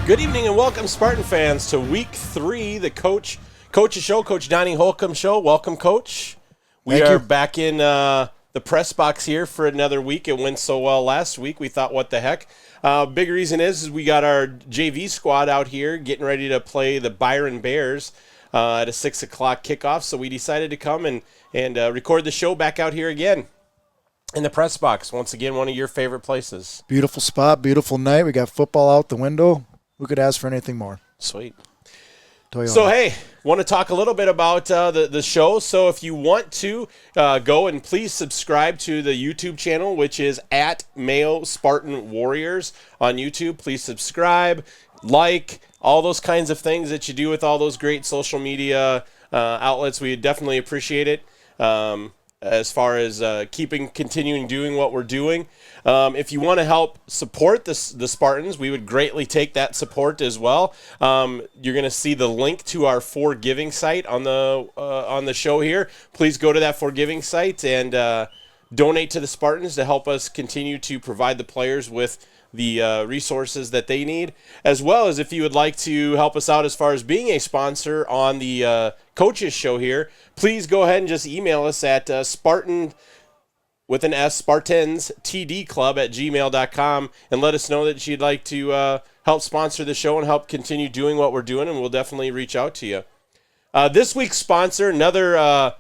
Good evening and welcome, Spartan fans, to Week 3, the Coach's Show, Coach Donny Holcomb Show. Welcome, Coach. We are back in the press box here for another week. It went so well last week, we thought, what the heck. Big reason is we got our JV squad out here getting ready to play the Byron Bears at a 6 o'clock kickoff, so we decided to come and record the show back out here again. In the press box, once again, one of your favorite places. Beautiful spot, beautiful night. We got football out the window. Who could ask for anything more? Sweet. Toyota. So, hey, want to talk a little bit about the show. So if you want to, go and please subscribe to the YouTube channel, which is at Mayo Spartan Warriors on YouTube. Please subscribe, like, all those kinds of things that you do with all those great social media outlets. We definitely appreciate it. As far as continuing doing what we're doing. If you want to help support the Spartans, we would greatly take that support as well. You're going to see the link to our For Giving site on the show here. Please go to that For Giving site and donate to the Spartans to help us continue to provide the players with the resources that they need, as well as if you would like to help us out as far as being a sponsor on the Coach's Show here, please go ahead and just email us at Spartan with an S, SpartansTDClub@gmail.com, and let us know that you'd like to help sponsor the show and help continue doing what we're doing, and we'll definitely reach out to you. This week's sponsor, another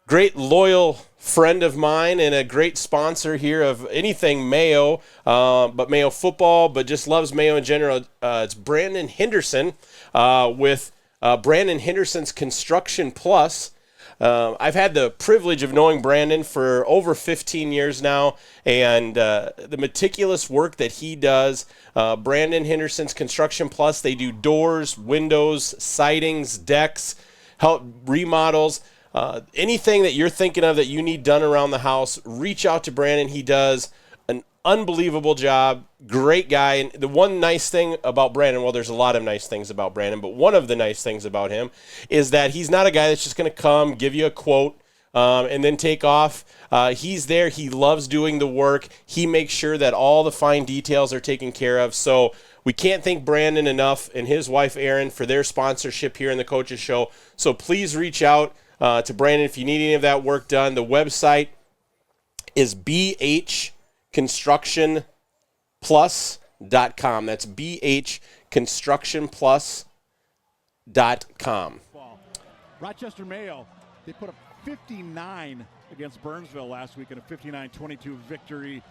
great loyal friend of mine and a great sponsor here of anything Mayo, but Mayo football, but just loves Mayo in general. It's Brandon Henderson with Brandon Henderson's Construction Plus. I've had the privilege of knowing Brandon for over 15 years now, and the meticulous work that he does. Brandon Henderson's Construction Plus, they do doors, windows, sidings, decks, help remodels. Anything that you're thinking of that you need done around the house, reach out to Brandon. He does an unbelievable job. Great guy. And the one nice thing about Brandon, well, there's a lot of nice things about Brandon, but one of the nice things about him is that he's not a guy that's just going to come, give you a quote, and then take off. He's there. He loves doing the work. He makes sure that all the fine details are taken care of. So we can't thank Brandon enough and his wife, Erin, for their sponsorship here in the Coach's Show. So please reach out to Brandon if you need any of that work done. The website is bhconstructionplus.com. That's bhconstructionplus.com. Rochester Mayo, they put up 59 against Burnsville last week in a 59-22 victory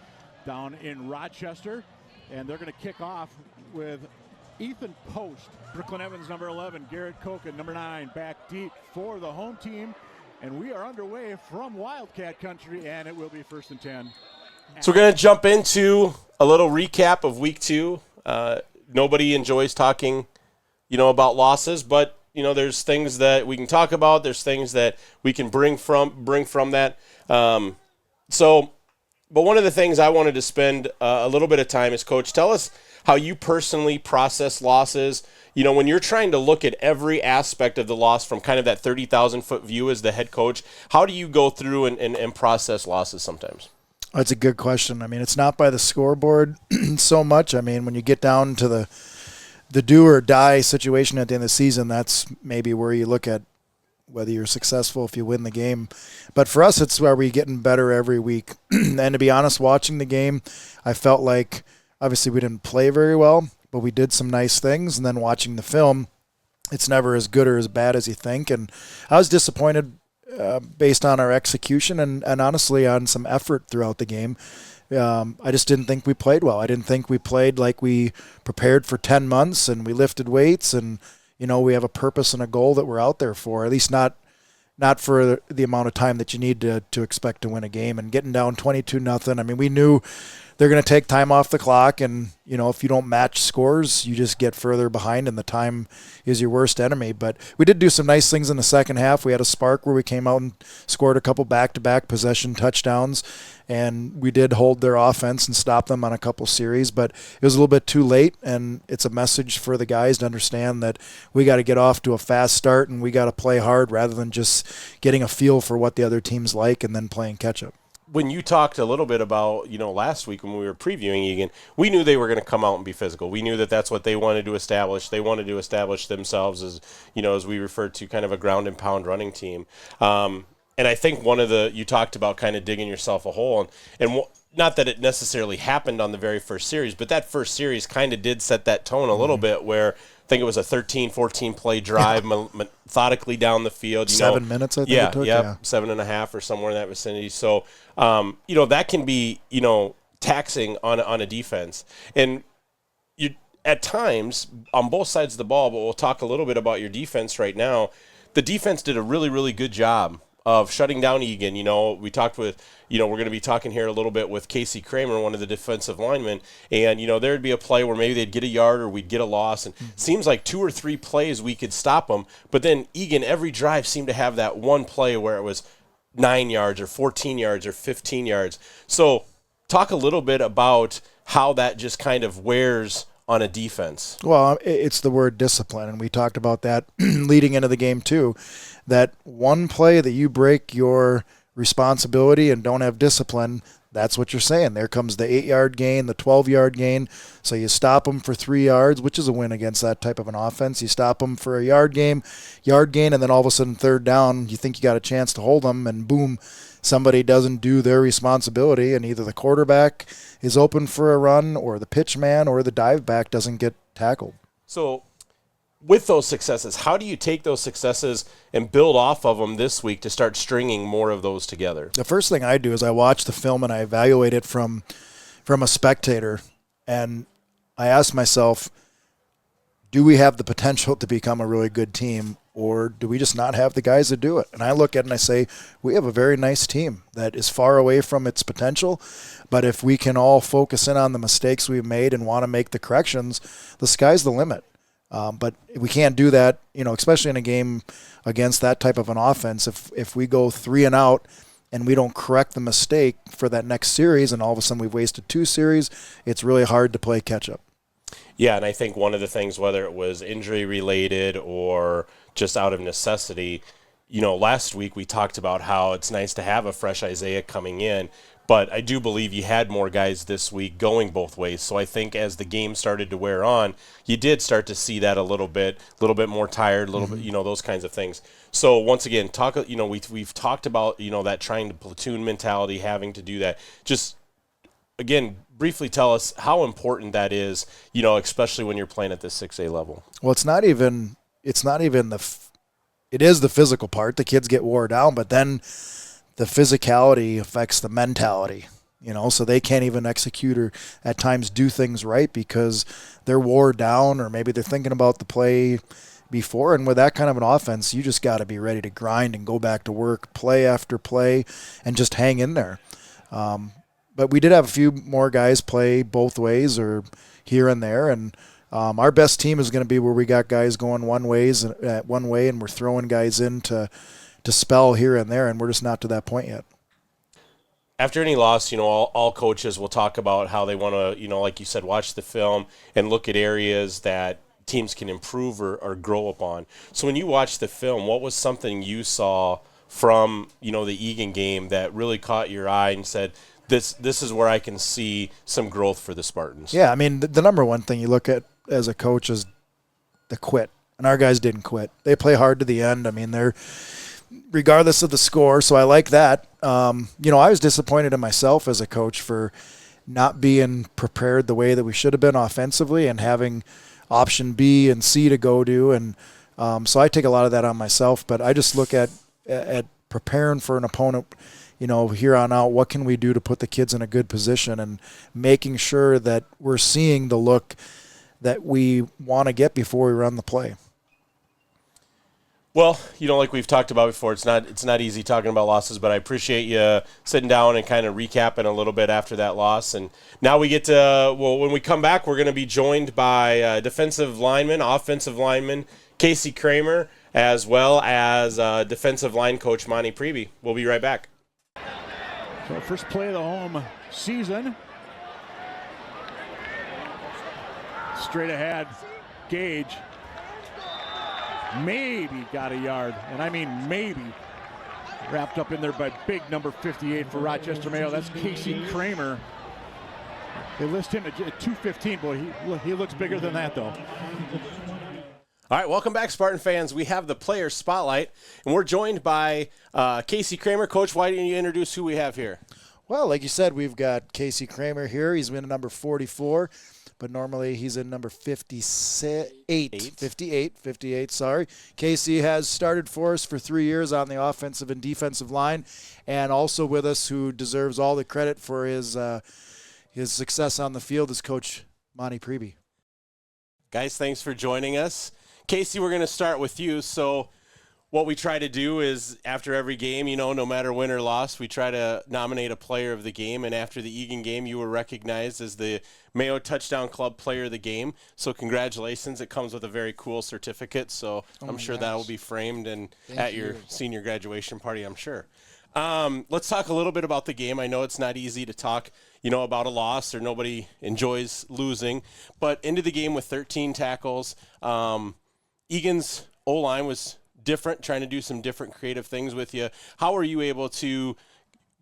down in Rochester. And they're going to kick off with Ethan Post, Brooklyn Evans, number 11, Garrett Koken, number 9, back deep for the home team. And we are underway from Wildcat Country, and it will be 1st and 10. So we're going to jump into a little recap of Week 2. Nobody enjoys talking, about losses, but, there's things that we can talk about. There's things that we can bring from that. But one of the things I wanted to spend a little bit of time is, Coach, tell us how you personally process losses. When you're trying to look at every aspect of the loss from kind of that 30,000-foot view as the head coach, how do you go through and process losses sometimes? That's a good question. I mean, it's not by the scoreboard so much. I mean, when you get down to the do or die situation at the end of the season, that's maybe where you look at whether you're successful if you win the game. But for us, it's where we're getting better every week. And to be honest, watching the game, I felt like obviously we didn't play very well, but we did some nice things. And then watching the film, it's never as good or as bad as you think. And I was disappointed based on our execution and honestly on some effort throughout the game. I just didn't think we played well. I didn't think we played like we prepared for 10 months and we lifted weights and, we have a purpose and a goal that we're out there for, at least not for the amount of time that you need to expect to win a game. And getting down 22-0, I mean, we knew they're going to take time off the clock, and if you don't match scores, you just get further behind, and the time is your worst enemy. But we did do some nice things in the second half. We had a spark where we came out and scored a couple back-to-back possession touchdowns, and we did hold their offense and stop them on a couple series. But it was a little bit too late, and it's a message for the guys to understand that we got to get off to a fast start, and we got to play hard rather than just getting a feel for what the other team's like and then playing catch-up. when you talked a little bit about, last week when we were previewing Eagan, we knew they were going to come out and be physical. We knew that that's what they wanted to establish. They wanted to establish themselves as, as we referred to, kind of a ground and pound running team. And I think you talked about kind of digging yourself a hole, and not that it necessarily happened on the very first series, but that first series kind of did set that tone a little bit, where I think it was a 13, 14 play drive methodically down the field. 7 minutes, I think it took. Yeah, 7.5 or somewhere in that vicinity. So, that can be, taxing on a defense. And at times, on both sides of the ball, but we'll talk a little bit about your defense right now, the defense did a really, really good job of shutting down Eagan. We talked with, we're going to be talking here a little bit with Casey Kramer, one of the defensive linemen, and, there'd be a play where maybe they'd get a yard or we'd get a loss, and it seems like 2 or 3 plays we could stop them, but then Eagan, every drive seemed to have that one play where it was 9 yards or 14 yards or 15 yards. So talk a little bit about how that just kind of wears on a defense. Well, it's the word discipline, and we talked about that leading into the game too, that one play that you break your responsibility and don't have discipline, that's what you're saying. There comes the 8-yard gain, the 12-yard gain. So you stop them for 3 yards, which is a win against that type of an offense. You stop them for a yard gain, and then all of a sudden 3rd down, you think you got a chance to hold them, and boom, somebody doesn't do their responsibility, and either the quarterback is open for a run or the pitch man or the dive back doesn't get tackled. So with those successes, how do you take those successes and build off of them this week to start stringing more of those together? The first thing I do is I watch the film and I evaluate it from a spectator, and I ask myself, do we have the potential to become a really good team, or do we just not have the guys to do it? And I look at it and I say, we have a very nice team that is far away from its potential, but if we can all focus in on the mistakes we've made and want to make the corrections, the sky's the limit. But we can't do that, especially in a game against that type of an offense. If we go 3 and out and we don't correct the mistake for that next series, and all of a sudden we've wasted 2 series, it's really hard to play catch up. Yeah, and I think one of the things, whether it was injury related or just out of necessity, last week we talked about how it's nice to have a fresh Isaiah coming in, but I do believe you had more guys this week going both ways. So I think as the game started to wear on, you did start to see that a little bit more tired, a little bit, those kinds of things. So once again, we've talked about, that trying to platoon mentality, having to do that. Just again, briefly tell us how important that is, especially when you're playing at this 6A level. Well, it is the physical part. The kids get wore down, but then the physicality affects the mentality, so they can't even execute or at times do things right because they're wore down, or maybe they're thinking about the play before. And with that kind of an offense, you just got to be ready to grind and go back to work, play after play, and just hang in there. But we did have a few more guys play both ways or here and there, and our best team is going to be where we got guys going one way, and we're throwing guys in to spell here and there, and we're just not to that point yet. After any loss, all coaches will talk about how they want to, like you said, watch the film and look at areas that teams can improve or grow upon. So when you watched the film, what was something you saw from, the Eagan game that really caught your eye and said, this is where I can see some growth for the Spartans? Yeah, I mean, the number one thing you look at as a coach is the quit. And our guys didn't quit. They play hard to the end. I mean, they're regardless of the score, so I like that. I was disappointed in myself as a coach for not being prepared the way that we should have been offensively and having option B and C to go to. And so I take a lot of that on myself. But I just look at preparing for an opponent, here on out, what can we do to put the kids in a good position and making sure that we're seeing the look that we want to get before we run the play. Well, like we've talked about before, it's not easy talking about losses, but I appreciate you sitting down and kind of recapping a little bit after that loss. And now we get to, when we come back, we're going to be joined by defensive lineman, offensive lineman, Casey Kramer, as well as defensive line coach Monty Preby. We'll be right back. So first play of the home season. Straight ahead, Gage. Maybe got a yard, and I mean maybe. Wrapped up in there by big number 58 for Rochester Mayo. That's Casey Kramer. They list him at 215, boy. He looks bigger than that, though. All right, welcome back, Spartan fans. We have the player spotlight, and we're joined by Casey Kramer. Coach, why didn't you introduce who we have here? Well, like you said, we've got Casey Kramer here. He's been number 44, but normally he's in number 58, sorry. Casey has started for us for 3 years on the offensive and defensive line, and also with us, who deserves all the credit for his success on the field, is Coach Monty Preby. Guys, thanks for joining us. Casey, we're going to start with you. So what we try to do is after every game, no matter win or loss, we try to nominate a player of the game. And after the Eagan game, you were recognized as the Mayo Touchdown Club Player of the Game. So congratulations. It comes with a very cool certificate. So I'm sure that will be framed and at your senior graduation party, I'm sure. Let's talk a little bit about the game. I know it's not easy to talk, about a loss, or nobody enjoys losing. But into the game with 13 tackles, Eagan's O-line was different, trying to do some different creative things with you. How were you able to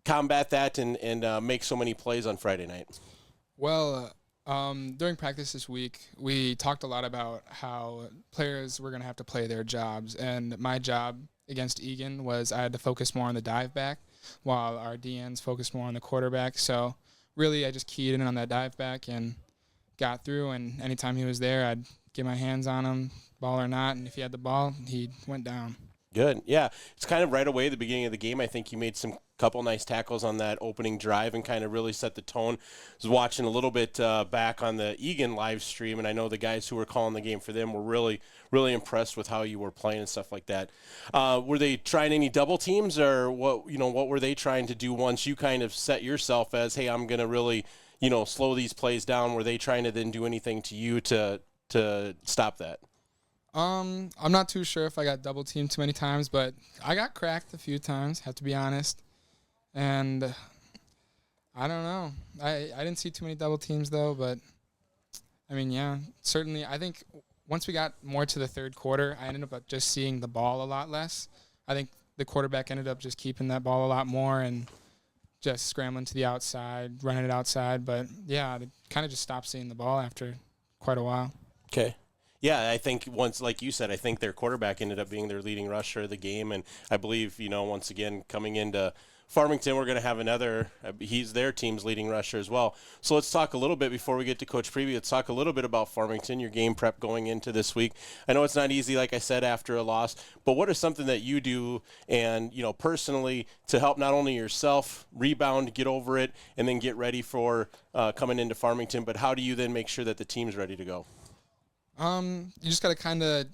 combat that and make so many plays on Friday night? Well, during practice this week, we talked a lot about how players were going to have to play their jobs. And my job against Eagan was I had to focus more on the dive back, while our DNs focused more on the quarterback. So really, I just keyed in on that dive back and got through. And anytime he was there, I'd get my hands on him, ball or not, and if he had the ball, he went down. Good. Yeah, it's kind of right away at the beginning of the game. I think you made some couple nice tackles on that opening drive and kind of really set the tone. I was watching a little bit back on the Eagan live stream, and I know the guys who were calling the game for them were really, really impressed with how you were playing and stuff like that. Were they trying any double teams, or what were they trying to do once you kind of set yourself as, hey, I'm going to really, slow these plays down? Were they trying to then do anything to you to stop that? I'm not too sure if I got double teamed too many times, but I got cracked a few times, have to be honest. And I don't know. I didn't see too many double teams, though, but, certainly. I think once we got more to the third quarter, I ended up just seeing the ball a lot less. I think the quarterback ended up just keeping that ball a lot more and just scrambling to the outside, running it outside. But, yeah, I kind of just stopped seeing the ball after quite a while. Okay. Yeah, I think once, like you said, I think their quarterback ended up being their leading rusher of the game. And I believe, once again, coming into Farmington, we're going to have another, he's their team's leading rusher as well. So let's talk a little bit before we get to Coach Preby. Let's talk a little bit about Farmington, your game prep going into this week. I know it's not easy, like I said, after a loss, but what is something that you do and, personally to help not only yourself rebound, get over it, and then get ready for coming into Farmington, but how do you then make sure that the team's ready to go? You just got to kind of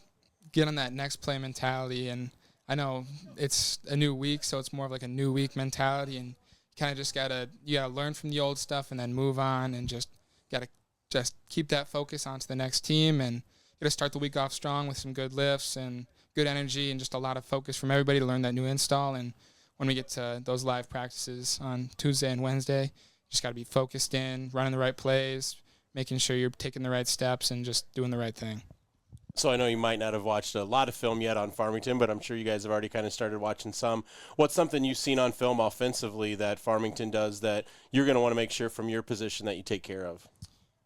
get on that next play mentality, and I know it's a new week, so it's more of like a new week mentality, and kind of just got to learn from the old stuff and then move on, and just got to keep that focus onto the next team, and got to start the week off strong with some good lifts and good energy and just a lot of focus from everybody to learn that new install. And when we get to those live practices on Tuesday and Wednesday, just got to be focused in, running the right plays, making sure you're taking the right steps and just doing the right thing. So I know you might not have watched a lot of film yet on Farmington, but I'm sure you guys have already kind of started watching some. What's something you've seen on film offensively that Farmington does that you're going to want to make sure from your position that you take care of?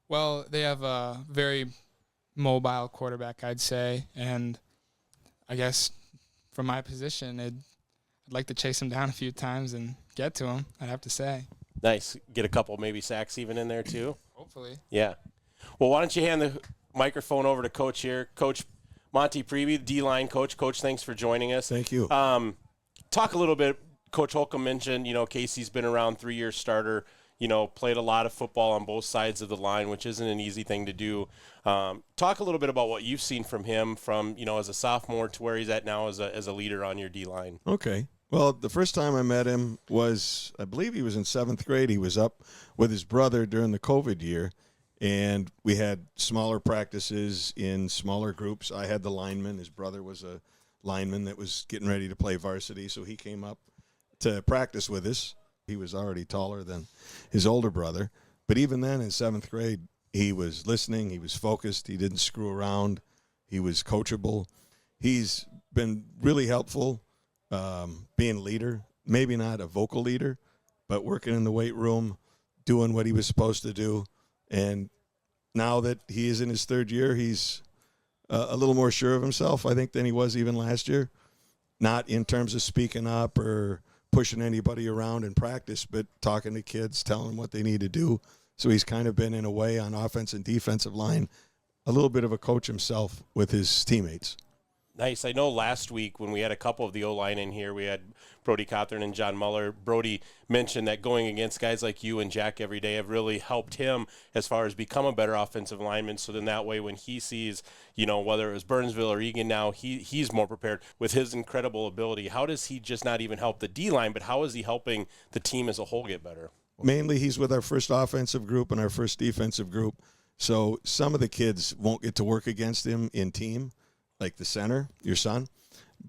Well, they have a very mobile quarterback, I'd say, and I guess from my position, I'd like to chase him down a few times and get to him, I'd have to say. Nice. Get a couple maybe sacks even in there too. Hopefully. Yeah. Well, why don't you hand the microphone over to Coach here. Coach Monty Preby, the D-line coach. Coach, thanks for joining us. Thank you. Talk a little bit. Coach Holcomb mentioned, Casey's been around, 3-year starter, played a lot of football on both sides of the line, which isn't an easy thing to do. Talk a little bit about what you've seen from him from, as a sophomore to where he's at now as a leader on your D-line. Okay. Well, the first time I met him was, I believe he was in 7th grade. He was up with his brother during the COVID year, and we had smaller practices in smaller groups. I had the lineman. His brother was a lineman that was getting ready to play varsity, so he came up to practice with us. He was already taller than his older brother. But even then, in 7th grade, he was listening. He was focused. He didn't screw around. He was coachable. He's been really helpful being a leader, maybe not a vocal leader, but working in the weight room, doing what he was supposed to do. And now that he is in his third year, he's a little more sure of himself, I think, than he was even last year. Not in terms of speaking up or pushing anybody around in practice, but talking to kids, telling them what they need to do. So he's kind of been, in a way, on offense and defensive line, a little bit of a coach himself with his teammates. Nice. I know last week when we had a couple of the O-line in here, we had Brody Cawthorn and John Muller. Brody mentioned that going against guys like you and Jack every day have really helped him as far as become a better offensive lineman. So then that way when he sees, whether it was Burnsville or Eagan now, he's more prepared with his incredible ability. How does he just not even help the D-line, but how is he helping the team as a whole get better? Mainly he's with our first offensive group and our first defensive group. So some of the kids won't get to work against him in team, like the center, your son.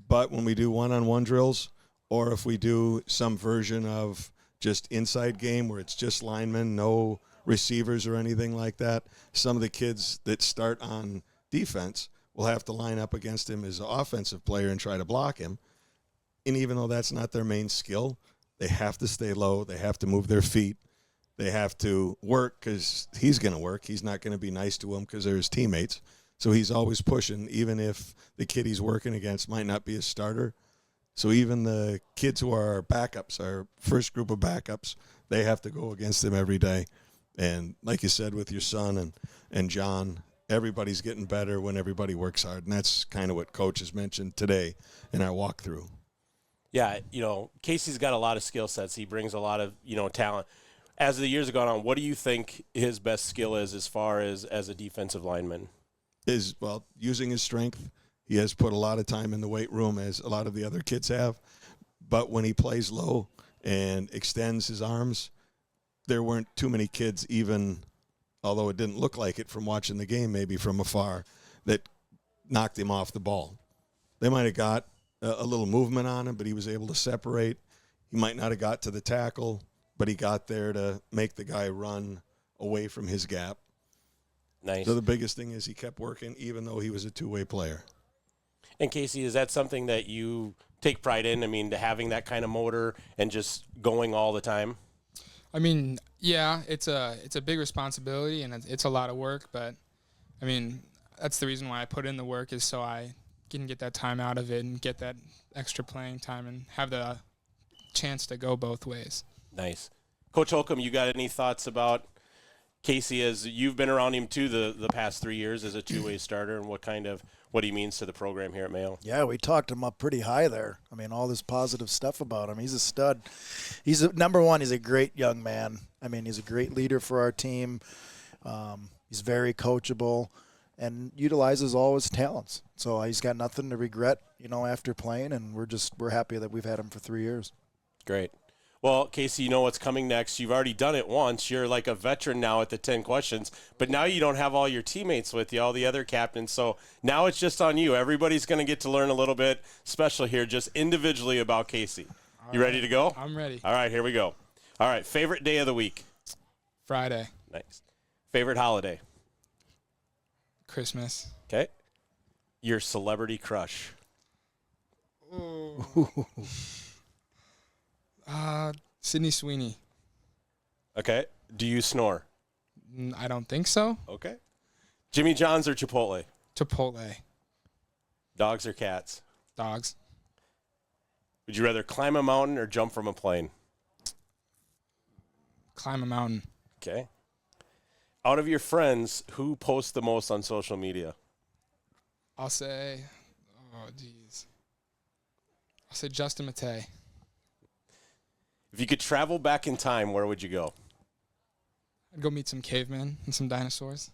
But when we do one-on-one drills, or if we do some version of just inside game where it's just linemen, no receivers or anything like that, some of the kids that start on defense will have to line up against him as an offensive player and try to block him. And even though that's not their main skill, they have to stay low. They have to move their feet. They have to work because he's going to work. He's not going to be nice to them because they're his teammates. So he's always pushing, even if the kid he's working against might not be a starter. So even the kids who are our backups, our first group of backups, they have to go against him every day. And like you said with your son and John, everybody's getting better when everybody works hard. And that's kind of what Coach has mentioned today in our walkthrough. Yeah, Casey's got a lot of skill sets. He brings a lot of, talent. As the years have gone on, what do you think his best skill is as far as a defensive lineman? Using his strength. He has put a lot of time in the weight room, as a lot of the other kids have. But when he plays low and extends his arms, there weren't too many kids, even although it didn't look like it from watching the game, maybe from afar, that knocked him off the ball. They might have got a little movement on him, but he was able to separate. He might not have got to the tackle, but he got there to make the guy run away from his gap. Nice. So the biggest thing is he kept working, even though he was a two-way player. And Casey, is that something that you take pride in? I mean, to having that kind of motor and just going all the time? I mean, yeah, it's a big responsibility and it's a lot of work, but I mean, that's the reason why I put in the work, is so I can get that time out of it and get that extra playing time and have the chance to go both ways. Nice. Coach Holcomb, you got any thoughts about Casey, as you've been around him too the past 3 years as a two-way starter, and what he means to the program here at Mayo? Yeah, we talked him up pretty high there. I mean, all this positive stuff about him. He's a stud. Number one, he's a great young man. I mean, he's a great leader for our team. He's very coachable and utilizes all his talents. So he's got nothing to regret, after playing, and we're happy that we've had him for 3 years. Great. Well, Casey, you know what's coming next. You've already done it once. You're like a veteran now at the 10 questions, but now you don't have all your teammates with you, all the other captains. So now it's just on you. Everybody's going to get to learn a little bit special here, just individually about Casey. You ready to go? I'm ready. All right, here we go. All right, favorite day of the week? Friday. Nice. Favorite holiday? Christmas. Okay. Your celebrity crush? Sydney Sweeney. Okay. Do you snore? I don't think so. Okay. Jimmy John's or Chipotle? Chipotle. Dogs or cats? Dogs. Would you rather climb a mountain or jump from a plane? Climb a mountain. Okay. Out of your friends, who posts the most on social media? I'll say Justin Matei. If you could travel back in time, where would you go? I'd go meet some cavemen and some dinosaurs.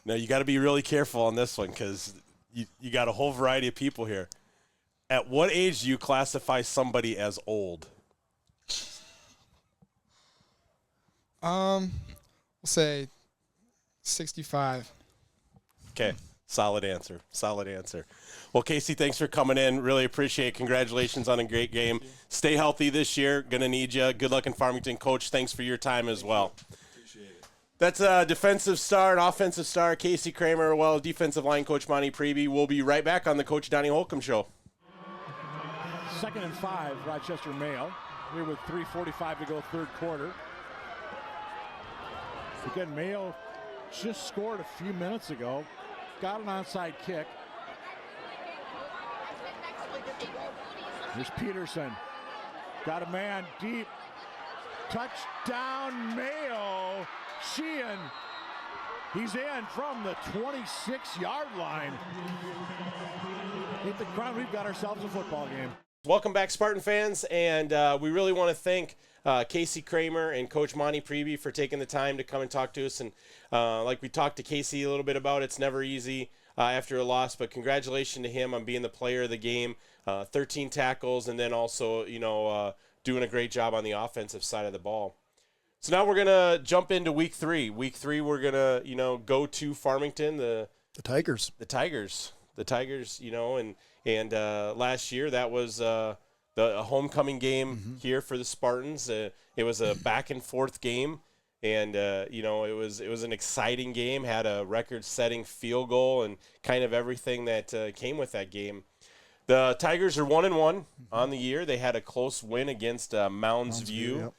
Now, you got to be really careful on this one because you got a whole variety of people here. At what age do you classify somebody as old? We'll say 65. Okay. Solid answer. Solid answer. Well, Casey, thanks for coming in. Really appreciate it. Congratulations on a great game. Stay healthy this year. Going to need you. Good luck in Farmington. Coach, thanks for your time as well. Appreciate it. That's a defensive star, an offensive star, Casey Kramer, defensive line coach Monty Preby. We'll be right back on the Coach Donny Holcomb Show. 2nd and 5, Rochester Mayo. Here with 3:45 to go, third quarter. Again, Mayo just scored a few minutes ago. Got an onside kick. Here's Peterson. Got a man deep. Touchdown Mayo. Sheehan. He's in from the 26-yard line. Hit the ground. We've got ourselves a football game. Welcome back, Spartan fans, and we really want to thank Casey Kramer and Coach Monty Preby for taking the time to come and talk to us. And like we talked to Casey a little bit about, it's never easy after a loss, but congratulations to him on being the player of the game, 13 tackles, and then also, doing a great job on the offensive side of the ball. So now we're going to jump into week 3. Week 3, we're going to, go to Farmington, the Tigers. The Tigers, and last year that was a homecoming game here for the Spartans. It was a back and forth game, and it was an exciting game. Had a record-setting field goal and kind of everything that came with that game. The Tigers are 1-1 on the year. They had a close win against Mounds View,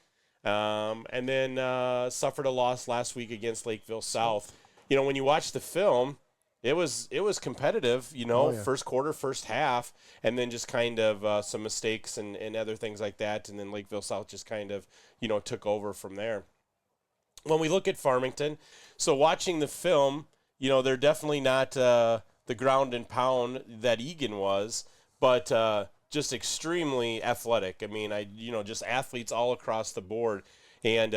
and then suffered a loss last week against Lakeville South. When you watch the film, it was competitive, first quarter, first half, and then just kind of some mistakes and other things like that, and then Lakeville South just kind of, took over from there. When we look at Farmington, so watching the film, they're definitely not the ground and pound that Eagan was, but just extremely athletic. I mean, just athletes all across the board. And,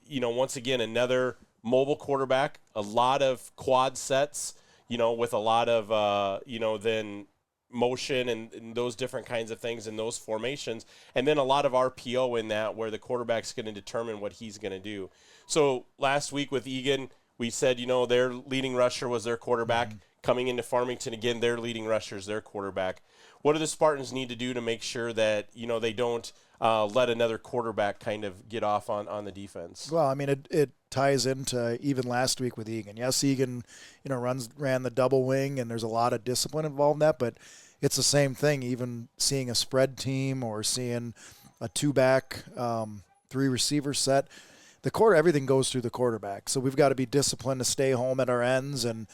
once again, another mobile quarterback, a lot of quad sets, with a lot of, then motion and those different kinds of things in those formations. And then a lot of RPO in that where the quarterback's going to determine what he's going to do. So last week with Eagan, we said, their leading rusher was their quarterback. Coming into Farmington, again, their leading rusher is their quarterback. What do the Spartans need to do to make sure that, they don't let another quarterback kind of get off on the defense? Well, I mean, it ties into even last week with Eagan. Yes, Eagan, ran the double wing, and there's a lot of discipline involved in that, but it's the same thing, even seeing a spread team or seeing a two-back, three-receiver set. Everything goes through the quarterback. So we've got to be disciplined to stay home at our ends and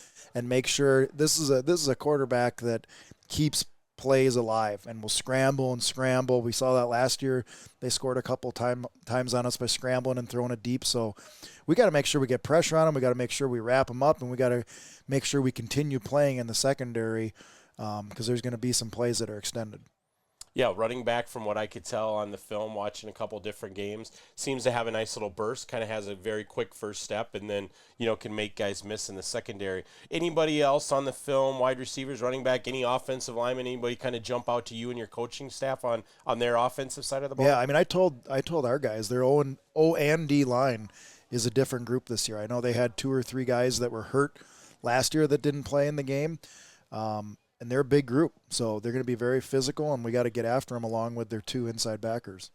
make sure this is a quarterback that keeps plays alive and will scramble and scramble. We saw that last year. They scored a couple times on us by scrambling and throwing it deep. So we got to make sure we get pressure on them. We got to make sure we wrap them up, and we got to make sure we continue playing in the secondary because there's going to be some plays that are extended. Yeah, running back, from what I could tell on the film, watching a couple different games, seems to have a nice little burst, kind of has a very quick first step, and then, can make guys miss in the secondary. Anybody else on the film, wide receivers, running back, any offensive lineman, anybody kind of jump out to you and your coaching staff on their offensive side of the ball? Yeah, I mean, I told our guys, their O and D line is a different group this year. I know they had 2 or 3 guys that were hurt last year that didn't play in the game. And they're a big group, so they're going to be very physical, and we got to get after them along with their 2 inside backers.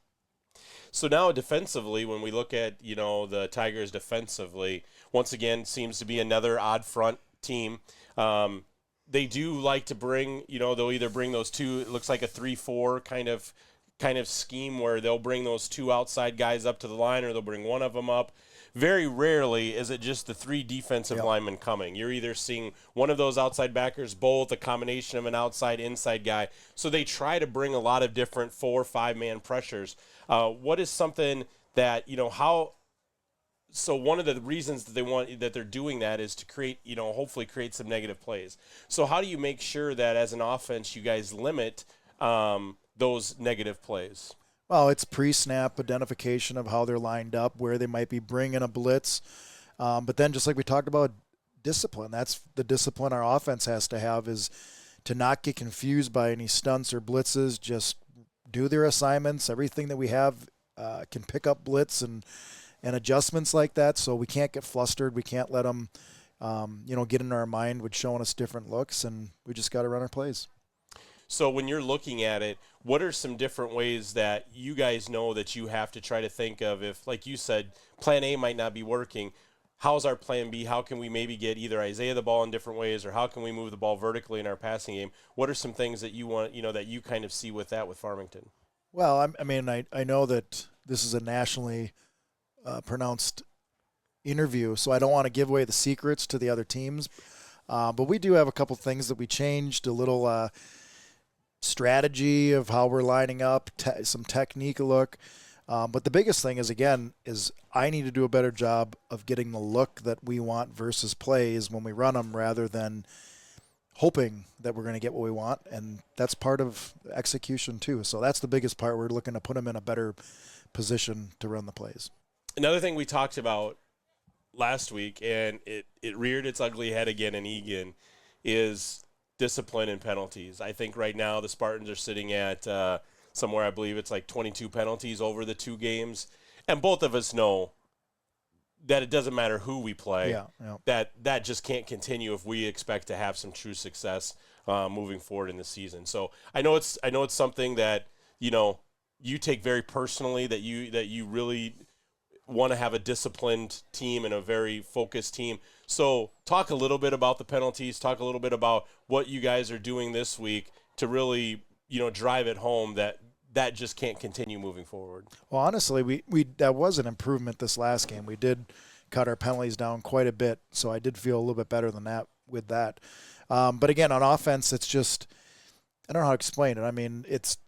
So now defensively, when we look at, the Tigers defensively, once again, seems to be another odd front team. They do like to bring, they'll either bring those 2, it looks like a 3-4 kind of scheme where they'll bring those 2 outside guys up to the line, or they'll bring one of them up. Very rarely is it just the 3 defensive linemen coming. You're either seeing one of those outside backers, both, a combination of an outside-inside guy. So they try to bring a lot of different 4 or 5-man pressures. What is something that, so one of the reasons that they're doing that is to create, hopefully create some negative plays. So how do you make sure that as an offense you guys limit those negative plays? Well, it's pre-snap identification of how they're lined up, where they might be bringing a blitz. But then just like we talked about, discipline. That's the discipline our offense has to have, is to not get confused by any stunts or blitzes. Just do their assignments. Everything that we have can pick up blitz and adjustments like that. So we can't get flustered. We can't let them, get in our mind with showing us different looks, and we just got to run our plays. So when you're looking at it, what are some different ways that you guys know that you have to try to think of if, like you said, plan A might not be working? how's our plan B? How can we maybe get either Isaiah the ball in different ways, or how can we move the ball vertically in our passing game? What are some things that you want, that you kind of see with that with Farmington? Well, I know that this is a nationally pronounced interview, so I don't want to give away the secrets to the other teams. But we do have a couple things that we changed, a little strategy of how we're lining up, some technique look. But the biggest thing is I need to do a better job of getting the look that we want versus plays when we run them, rather than hoping that we're going to get what we want. And that's part of execution too. So that's the biggest part. We're looking to put them in a better position to run the plays. Another thing we talked about last week, and it reared its ugly head again in Eagan, is discipline and penalties. I think right now the Spartans are sitting at somewhere, I believe it's like 22 penalties over the 2 games. And both of us know that it doesn't matter who we play, that just can't continue if we expect to have some true success moving forward in the season. So I know it's something that, you take very personally, that you really want to have a disciplined team and a very focused team. So talk a little bit about the penalties, talk a little bit about what you guys are doing this week to really, drive it home that just can't continue moving forward. Well, honestly, we that was an improvement this last game. We did cut our penalties down quite a bit, so I did feel a little bit better than that with that. But again, on offense, it's just, I don't know how to explain it. It's,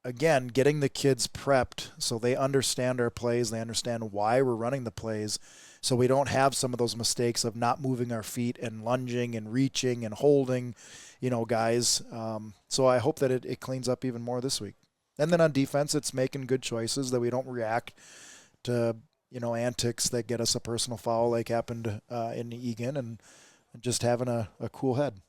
again, getting the kids prepped so they understand our plays, they understand why we're running the plays, so we don't have some of those mistakes of not moving our feet and lunging and reaching and holding, guys. So I hope that it cleans up even more this week. And then on defense, it's making good choices, that we don't react to, antics that get us a personal foul like happened in Eagan, and just having a cool head.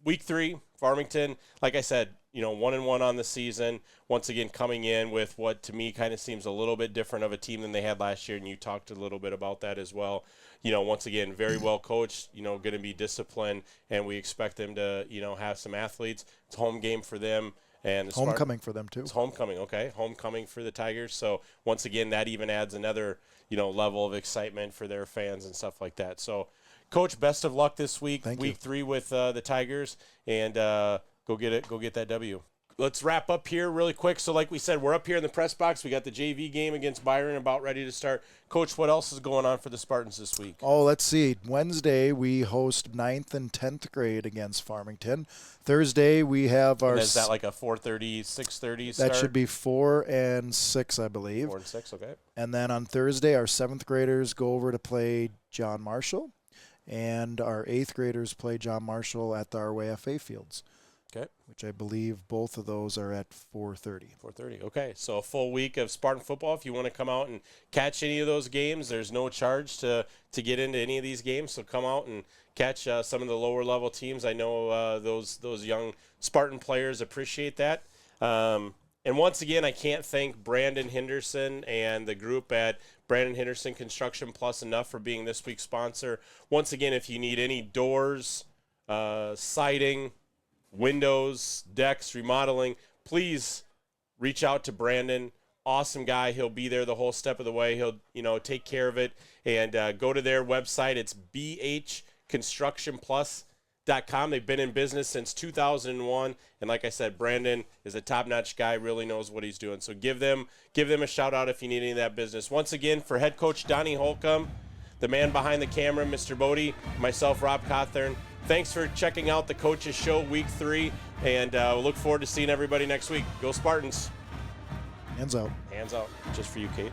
Week 3, Farmington, like I said, 1-1 on the season. Once again, coming in with what to me kind of seems a little bit different of a team than they had last year, and you talked a little bit about that as well. Once again, very well coached, going to be disciplined, and we expect them to, have some athletes. It's a home game for them. And homecoming for them too. It's homecoming, okay. Homecoming for the Tigers. So once again, that even adds another, level of excitement for their fans and stuff like that. So, Coach, best of luck this week. Thank week you. 3 with the Tigers, and go get it. Go get that W. Let's wrap up here really quick. So like we said, we're up here in the press box. We got the JV game against Byron about ready to start. Coach, what else is going on for the Spartans this week? Oh, let's see. Wednesday, we host 9th and 10th grade against Farmington. Thursday, we have our... And is that like a 4:30, 6:30 start? That should be 4 and 6, I believe. 4 and 6, okay. And then on Thursday, our 7th graders go over to play John Marshall, and our 8th graders play John Marshall at the RWFA fields. Okay. Which I believe both of those are at 4:30. 4:30. Okay. So a full week of Spartan football. If you want to come out and catch any of those games, there's no charge to get into any of these games. So come out and catch some of the lower level teams. I know those young Spartan players appreciate that. And once again, I can't thank Brandon Henderson and the group at Brandon Henderson Construction Plus enough for being this week's sponsor. Once again, if you need any doors, siding, windows, decks, remodeling, please reach out to Brandon. Awesome guy. He'll be there the whole step of the way. He'll, take care of it. And go to their website. It's bhconstructionplus.com. They've been in business since 2001. And like I said, Brandon is a top-notch guy, really knows what he's doing. So give them a shout-out if you need any of that business. Once again, for head coach Donny Holcomb, the man behind the camera, Mr. Bodie, myself, Rob Cawthorn, thanks for checking out the Coaches Show Week 3, and we'll look forward to seeing everybody next week. Go Spartans. Hands out. Hands out. Just for you, Kate.